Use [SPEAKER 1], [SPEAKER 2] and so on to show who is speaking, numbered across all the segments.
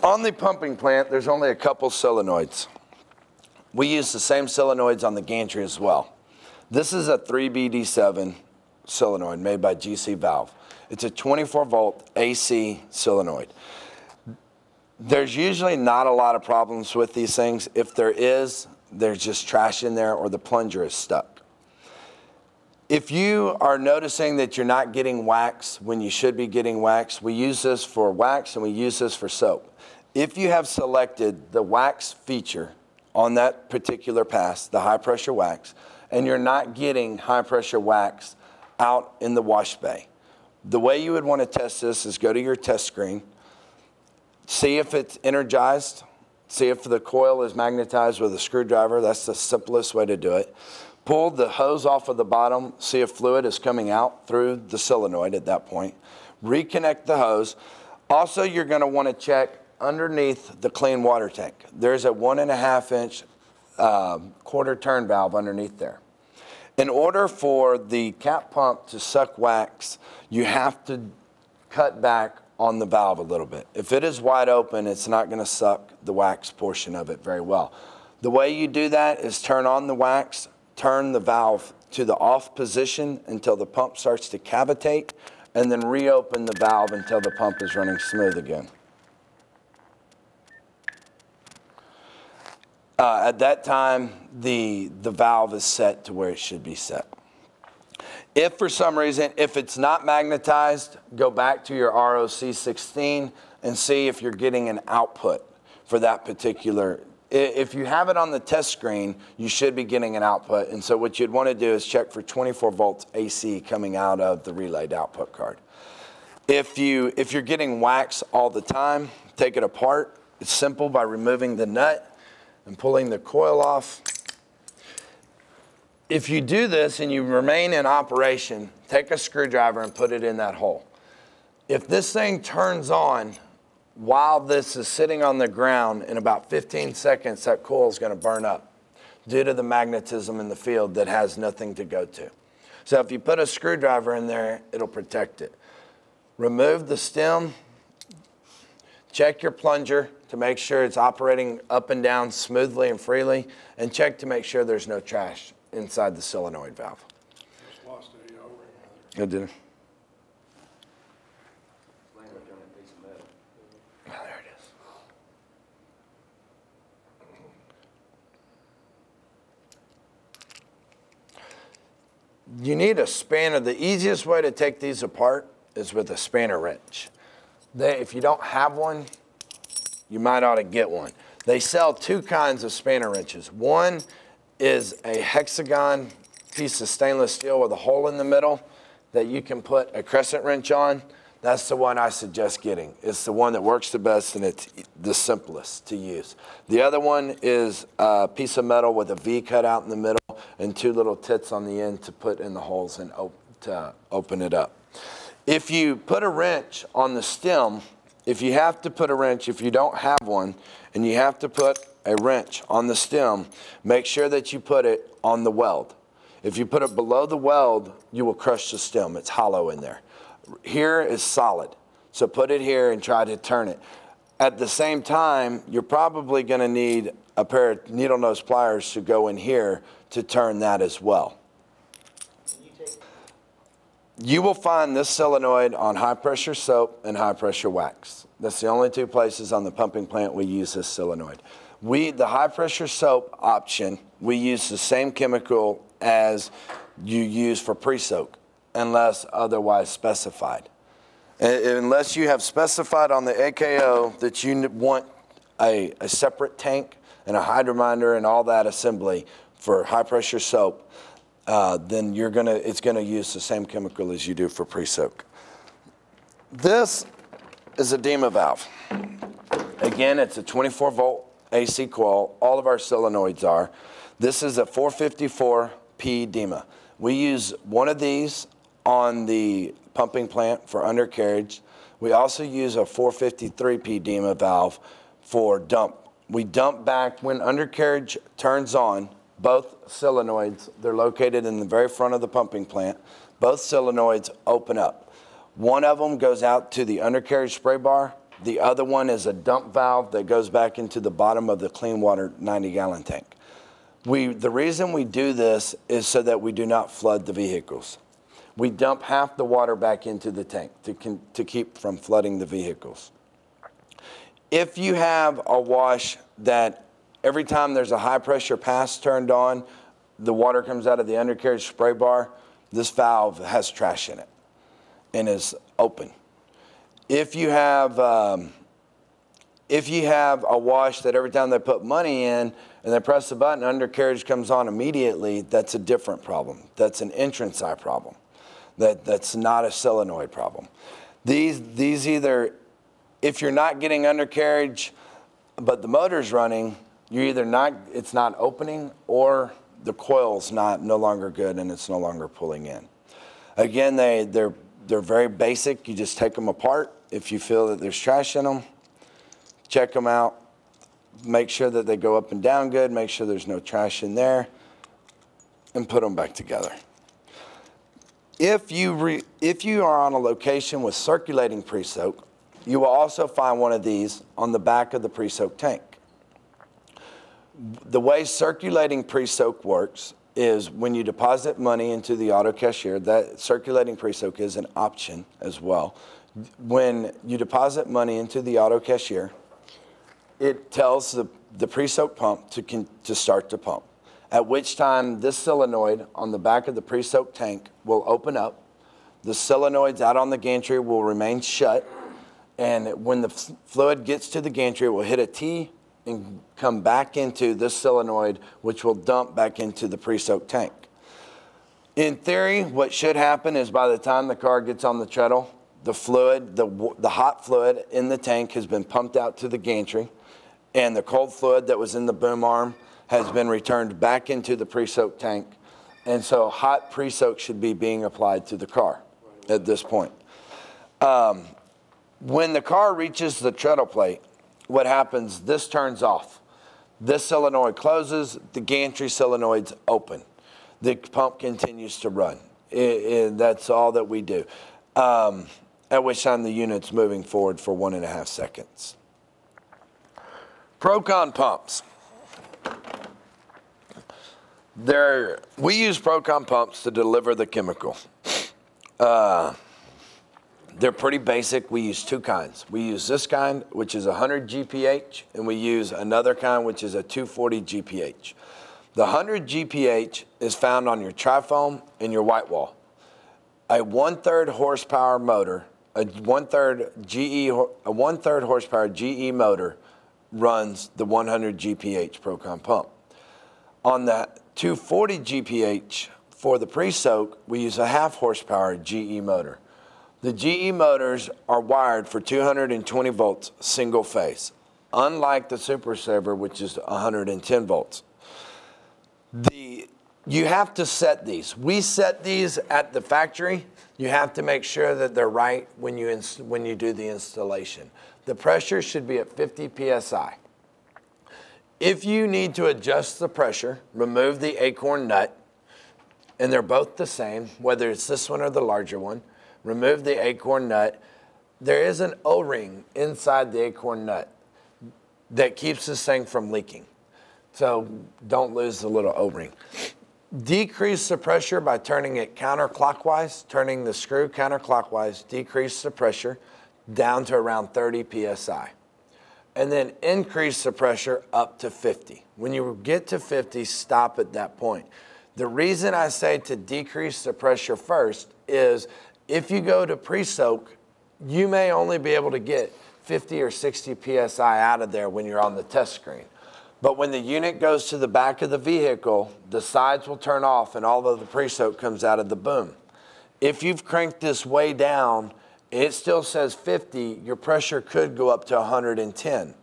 [SPEAKER 1] On the pumping plant, there's only a couple solenoids. We use the same solenoids on the gantry as well. This is a 3BD7 solenoid made by GC Valve. It's a 24-volt AC solenoid. There's usually not a lot of problems with these things. If there is, there's just trash in there or the plunger is stuck. If you are noticing that you're not getting wax when you should be getting wax, we use this for wax and we use this for soap. If you have selected the wax feature on that particular pass, the high pressure wax, and you're not getting high pressure wax out in the wash bay, the way you would want to test this is go to your test screen, see if it's energized, see if the coil is magnetized with a screwdriver. That's the simplest way to do it. Pull the hose off of the bottom, see if fluid is coming out through the solenoid at that point. Reconnect the hose. Also, you're going to want to check underneath the clean water tank. There's a 1.5 inch quarter turn valve underneath there. In order for the cap pump to suck wax, you have to cut back on the valve a little bit. If it is wide open, it's not going to suck the wax portion of it very well. The way you do that is turn on the wax, turn the valve to the off position until the pump starts to cavitate, and then reopen the valve until the pump is running smooth again. At that time, the valve is set to where it should be set. If for some reason, if it's not magnetized, go back to your ROC 16 and see if you're getting an output for that particular. If you have it on the test screen, you should be getting an output. And so what you'd want to do is check for 24 volts AC coming out of the relayed output card. If you're getting wax all the time, take it apart. It's simple by removing the nut and pulling the coil off. If you do this and you remain in operation, take a screwdriver and put it in that hole. If this thing turns on while this is sitting on the ground, in about 15 seconds, that coil is going to burn up due to the magnetism in the field that has nothing to go to. So if you put a screwdriver in there, it'll protect it. Remove the stem, check your plunger to make sure it's operating up and down smoothly and freely, and check to make sure there's no trash inside the solenoid valve.
[SPEAKER 2] Just lost a O-ring out
[SPEAKER 1] there. Oh, did it? Oh, there it is. You need a spanner. The easiest way to take these apart is with a spanner wrench. If you don't have one, you might ought to get one. They sell two kinds of spanner wrenches. One is a hexagon piece of stainless steel with a hole in the middle that you can put a crescent wrench on. That's the one I suggest getting. It's the one that works the best and it's the simplest to use. The other one is a piece of metal with a V cut out in the middle and two little tits on the end to put in the holes and to open it up. If you put a wrench on the stem, if you have to put a wrench, if you don't have one, and you have to put a wrench on the stem, make sure that you put it on the weld. If you put it below the weld, you will crush the stem. It's hollow in there. Here is solid, so put it here and try to turn it. At the same time, you're probably going to need a pair of needle nose pliers to go in here to turn that as well. You will find this solenoid on high pressure soap and high pressure wax. That's the only two places on the pumping plant we use this solenoid. The high pressure soap option, we use the same chemical as you use for pre-soak, unless otherwise specified. Unless you have specified on the AKO that you want a separate tank and a hydrominder and all that assembly for high pressure soap, then it's gonna use the same chemical as you do for pre-soak. This is a DEMA valve. Again, it's a 24 volt AC coil. All of our solenoids are. This is a 454P DEMA. We use one of these on the pumping plant for undercarriage. We also use a 453P DEMA valve for dump. We dump back when undercarriage turns on. Both solenoids, they're located in the very front of the pumping plant. Both solenoids open up. One of them goes out to the undercarriage spray bar The other one is a dump valve that goes back into the bottom of the clean water 90-gallon tank. The reason we do this is so that we do not flood the vehicles. We dump half the water back into the tank to keep from flooding the vehicles. If you have a wash that every time there's a high pressure pass turned on, the water comes out of the undercarriage spray bar, this valve has trash in it and is open. If you have a wash that every time they put money in and they press the button, undercarriage comes on immediately, that's a different problem. That's an entrance eye problem. That's not a solenoid problem. These either, if you're not getting undercarriage, but the motor's running, it's not opening, or the coil's no longer good and it's no longer pulling in. Again, they're very basic. You just take them apart. If you feel that there's trash in them, check them out. Make sure that they go up and down good. Make sure there's no trash in there, and put them back together. If you are on a location with circulating pre-soak, you will also find one of these on the back of the pre-soak tank. The way circulating pre-soak works is when you deposit money into the auto cashier, that circulating pre-soak is an option as well. When you deposit money into the auto cashier, it tells the pre-soak pump to start to pump, at which time this solenoid on the back of the pre-soak tank will open up. The solenoids out on the gantry will remain shut, and when the fluid gets to the gantry, it will hit a T and come back into this solenoid, which will dump back into the pre-soak tank. In theory, what should happen is by the time the car gets on the treadle, the fluid, the hot fluid in the tank has been pumped out to the gantry, and the cold fluid that was in the boom arm has been returned back into the pre-soak tank. And so hot pre-soak should be being applied to the car at this point. When the car reaches the treadle plate, what happens, this turns off. This solenoid closes, the gantry solenoids open. The pump continues to run. That's all that we do. At which time the unit's moving forward for 1.5 seconds. ProCom Pumps. We use ProCom Pumps to deliver the chemical. They're pretty basic. We use two kinds. We use this kind, which is 100 GPH, and we use another kind, which is a 240 GPH. The 100 GPH is found on your trifoam and your white wall. A 1/3 horsepower motor, a 1/3 horsepower GE motor runs the 100 GPH ProCom pump. On the 240 GPH for the pre-soak, we use a 1/2 horsepower GE motor. The GE motors are wired for 220 volts single phase, unlike the Super Saver, which is 110 volts. You have to set these. We set these at the factory. You have to make sure that they're right when you do the installation. The pressure should be at 50 PSI. If you need to adjust the pressure, remove the acorn nut, and they're both the same, whether it's this one or the larger one. Remove the acorn nut. There is an O-ring inside the acorn nut that keeps this thing from leaking. So don't lose the little O-ring. Decrease the pressure by turning it counterclockwise, turning the screw counterclockwise, decrease the pressure down to around 30 PSI. And then increase the pressure up to 50. When you get to 50, stop at that point. The reason I say to decrease the pressure first is if you go to pre-soak, you may only be able to get 50 or 60 PSI out of there when you're on the test screen. But when the unit goes to the back of the vehicle, the sides will turn off and all of the pre-soak comes out of the boom. If you've cranked this way down, it still says 50, your pressure could go up to 110.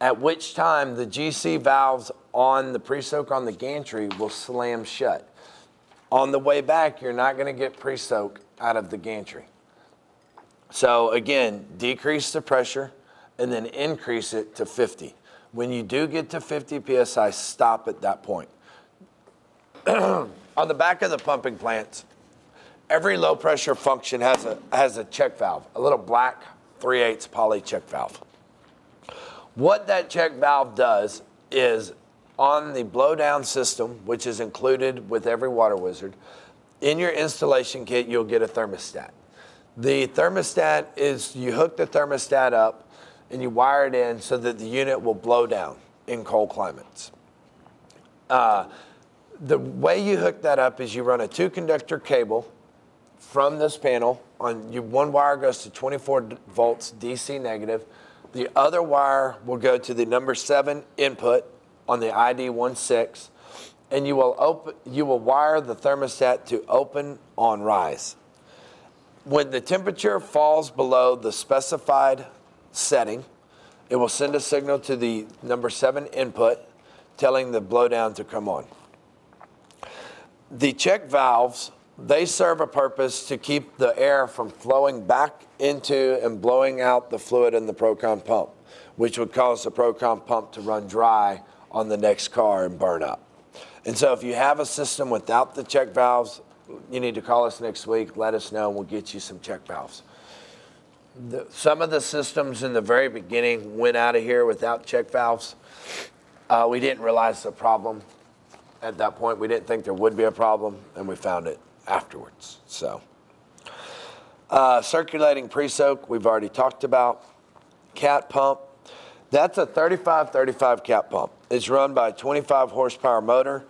[SPEAKER 1] At which time the GC valves on the pre-soak on the gantry will slam shut. On the way back, you're not going to get pre-soak out of the gantry. So again, decrease the pressure and then increase it to 50. When you do get to 50 PSI, stop at that point. On the back of the pumping plants, every low pressure function has a check valve, a little black 3/8 poly check valve. What that check valve does is on the blowdown system, which is included with every Water Wizard, in your installation kit, you'll get a thermostat. The thermostat is, you hook the thermostat up and you wire it in so that the unit will blow down in cold climates. The way you hook that up is you run a 2-conductor cable from this panel. One wire goes to 24 volts DC negative. The other wire will go to the number 7 input on the ID16, and you will wire the thermostat to open on rise. When the temperature falls below the specified setting, it will send a signal to the number 7 input telling the blowdown to come on. The check valves, they serve a purpose to keep the air from flowing back into and blowing out the fluid in the ProCom pump, which would cause the ProCom pump to run dry on the next car and burn up. And so if you have a system without the check valves, you need to call us next week, let us know, and we'll get you some check valves. Some of the systems in the very beginning went out of here without check valves. We didn't realize the problem at that point. We didn't think there would be a problem, and we found it afterwards. So, circulating PreSoak, we've already talked about. Cat pump, that's a 35-35 cat pump. It's run by a 25 horsepower motor.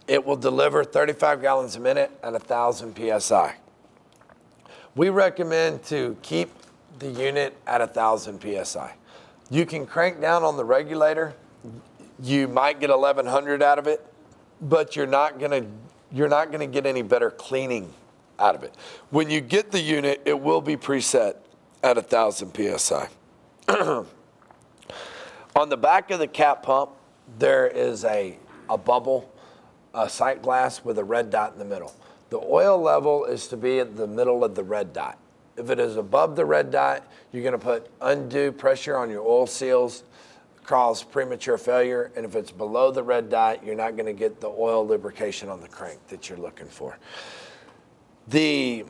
[SPEAKER 1] It will deliver 35 gallons a minute at 1,000 PSI. We recommend to keep the unit at 1,000 PSI. You can crank down on the regulator. You might get 1,100 out of it, but you're not gonna get any better cleaning out of it. When you get the unit, it will be preset at 1,000 PSI. On the back of the cat pump, there is a bubble, a sight glass with a red dot in the middle. The oil level is to be at the middle of the red dot. If it is above the red dot, you're gonna put undue pressure on your oil seals, cause premature failure, and if it's below the red dot, you're not gonna get the oil lubrication on the crank that you're looking for. The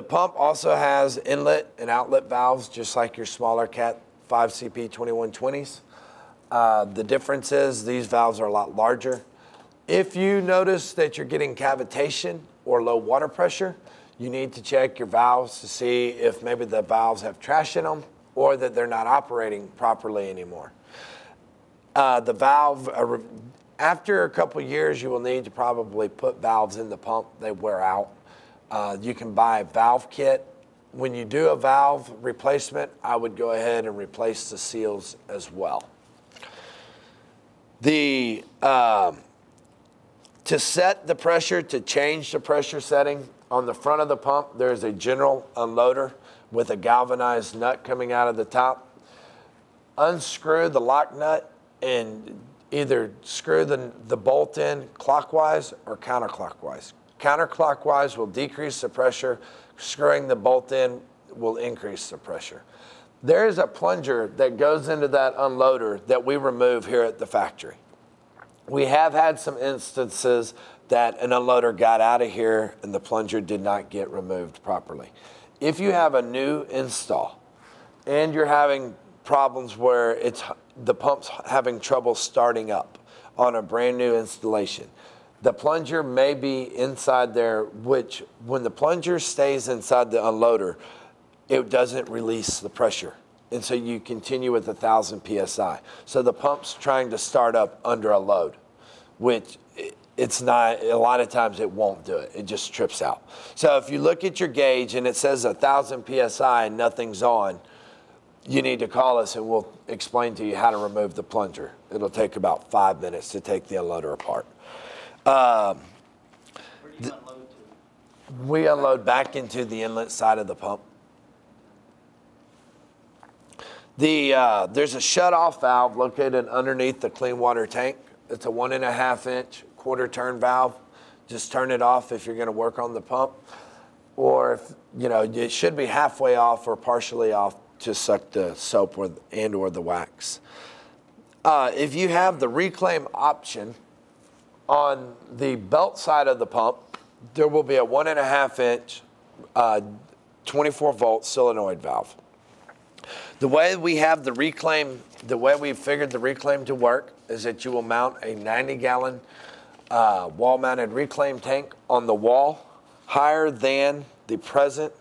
[SPEAKER 1] pump also has inlet and outlet valves, just like your smaller Cat 5 CP 2120s. The difference is these valves are a lot larger. If you notice that you're getting cavitation or low water pressure, you need to check your valves to see if maybe the valves have trash in them or that they're not operating properly anymore. The valve, after a couple years, you will need to probably put valves in the pump. They wear out. You can buy a valve kit. When you do a valve replacement, I would go ahead and replace the seals as well. To set the pressure, to change the pressure setting, on the front of the pump, there's a general unloader with a galvanized nut coming out of the top. Unscrew the lock nut and either screw the bolt in clockwise or counterclockwise. Counterclockwise will decrease the pressure. Screwing the bolt in will increase the pressure. There is a plunger that goes into that unloader that we remove here at the factory. We have had some instances that an unloader got out of here and the plunger did not get removed properly. If you have a new install and you're having problems where the pump's having trouble starting up on a brand new installation, the plunger may be inside there, which when the plunger stays inside the unloader, it doesn't release the pressure. And so you continue with 1,000 PSI. So the pump's trying to start up under a load, which it's not, a lot of times it won't do it. It just trips out. So if you look at your gauge and it says 1,000 PSI and nothing's on, you need to call us and we'll explain to you how to remove the plunger. It'll take about 5 minutes to take the unloader apart.
[SPEAKER 3] Where do you unload to?
[SPEAKER 1] We unload back into the inlet side of the pump. There's a shut-off valve located underneath the clean water tank. It's a 1.5 inch quarter turn valve. Just turn it off if you're going to work on the pump, or if it should be halfway off or partially off to suck the soap or the wax. If you have the reclaim option on the belt side of the pump, there will be a 1.5 inch 24-volt solenoid valve. The way we have the reclaim, the way we figured the reclaim to work is that you will mount a 90-gallon wall-mounted reclaim tank on the wall higher than the present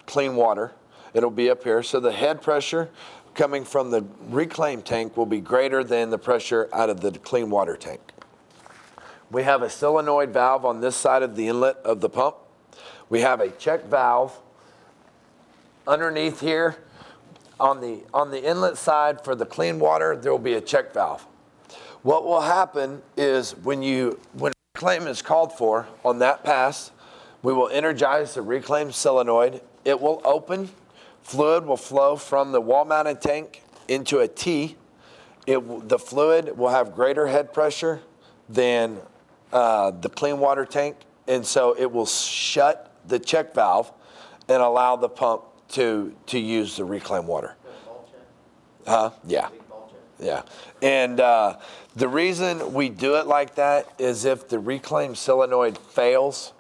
[SPEAKER 1] clean water. It'll be up here. So the head pressure coming from the reclaim tank will be greater than the pressure out of the clean water tank. We have a solenoid valve on this side of the inlet of the pump. We have a check valve underneath here. On the inlet side for the clean water, there will be a check valve. What will happen is when reclaim is called for on that pass, we will energize the reclaim solenoid. It will open. Fluid will flow from the wall-mounted tank into a T. The fluid will have greater head pressure than the clean water tank, and so it will shut the check valve and allow the pump to use the reclaim water. Yeah. Yeah. And the reason we do it like that is if the reclaim solenoid fails,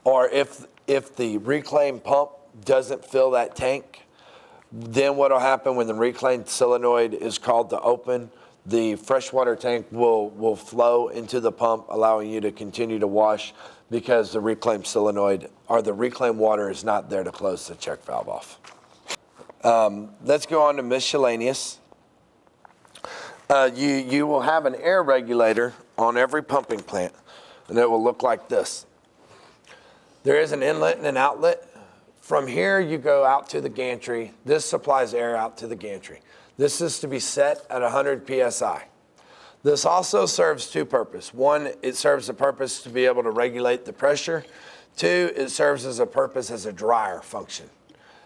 [SPEAKER 1] or if the reclaim pump doesn't fill that tank, then what will happen when the reclaim solenoid is called to open, the freshwater tank will flow into the pump, allowing you to continue to wash because the reclaim solenoid or the reclaim water is not there to close the check valve off. Let's go on to miscellaneous. You will have an air regulator on every pumping plant, and it will look like this. There is an inlet and an outlet. From here, you go out to the gantry. This supplies air out to the gantry. This is to be set at 100 PSI. This also serves two purposes. One, it serves the purpose to be able to regulate the pressure. Two, it serves as a purpose as a dryer function,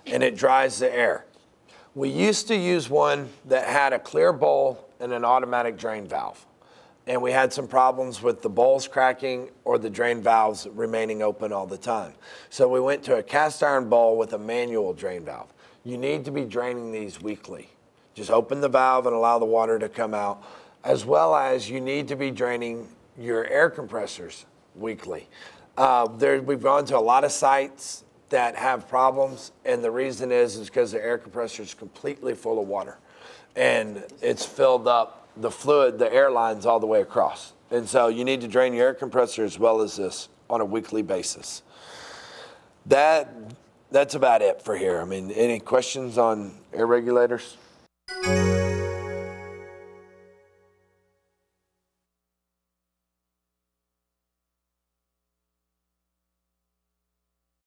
[SPEAKER 1] and it dries the air. We used to use one that had a clear bowl and an automatic drain valve. And we had some problems with the bowls cracking or the drain valves remaining open all the time. So we went to a cast iron bowl with a manual drain valve. You need to be draining these weekly. Just open the valve and allow the water to come out, as well as you need to be draining your air compressors weekly. We've gone to a lot of sites that have problems, and the reason is because the air compressor is completely full of water, and it's filled up the fluid, the air lines all the way across. And so you need to drain your air compressor as well as this on a weekly basis. That's about it for here. I mean, any questions on air regulators?